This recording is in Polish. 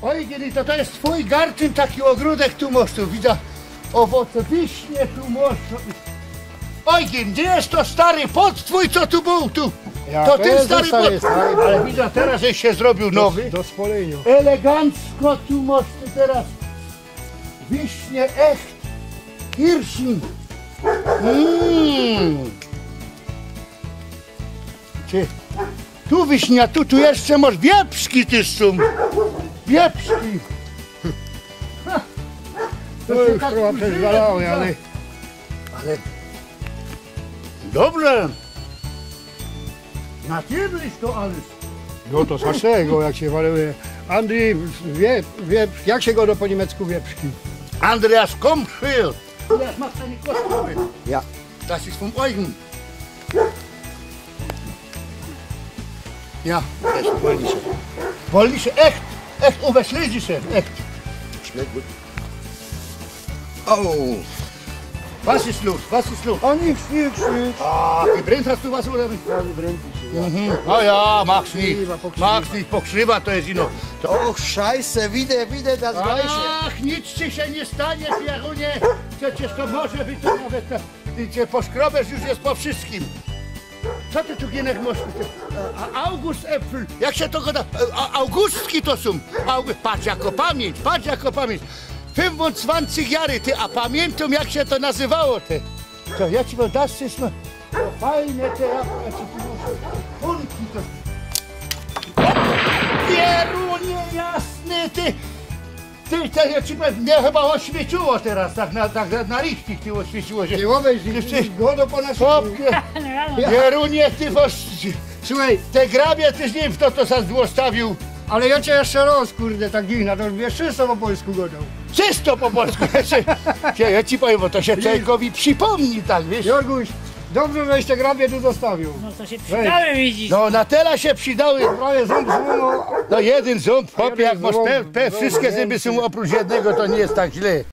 Oj, kiedy to jest twój garczyn, taki ogródek tu masz, tu widzę owoce wiśnie, tu masz. Oj, gdzie jest to stary pot twój, co tu był, tu? Ja, to to ten jest stary stary, pot. stary, Ale widzę, teraz żeś się zrobił nowy. Do spolenia. Elegancko tu masz ty teraz. Wiśnie echt. Kirschin. Ty, tu wiśnia, tu jeszcze masz wieprzki, ty są. Wieprzki. To już chyba przezwalały, ale... Dobrze. Na ty blisko, ale... No to smacznego, jak się waluje. Andrzej, jak się go do po niemiecku wieprzki? Andreas, komm hier. Andreas, mach deine Kostprobe. Ja. Das ist vom Eugen. Ja. Das ist polnische. Polnische, echt. Echt, oberschlesische, echt. Schmeckt gut. Oh. Was ist los? Was ist los? O nichts. Ah, gebrennt hast du was oder nicht? Ja, brennt się. Mhm. No ja, mach's nicht. Pokrzywa, pokrzywa. Mach's nicht, pokrzywa to jest ino. Och, scheiße, wieder das Gleiche. Ach, nic ci się nie stanie, Pierunie. Przecież to może być to nawet, ty cię poszkrobesz, już jest po wszystkim. Co ty tu Gienek masz? August-Äpfel, jak się to goda? Augustki to są. Patrz jako pamięć. 25 jary, ty, a pamiętam jak się to nazywało, ty. To ja ci powiem, das jest no, to fajne, te, ja ci tu muszę. Punki to. Pierunie jasny, ty. Ty, ja ci powiem, mnie chyba oświeciło teraz, tak na richtig ty oświeciło się. Nie łowej, głodo po nas. Chłopie, Pierunie, ty słuchaj, te grabie, ty nie wiem kto to sam zostawił. Ale ja cię jeszcze raz, kurde, tak dziwna, to już wiesz, czysto po polsku godał. Czysto po polsku. Ja ci powiem, bo to się człowiekowi przypomni, tak, wiesz? Jorguś, dobrze, żeś te grabie tu zostawił. No to się przydały, widzisz. No na tyle się przydały. Prawie ząb złamał. No jeden ząb, chłopie, jak Jeden masz ząb, wszystkie zęby są oprócz jednego, to nie jest tak źle.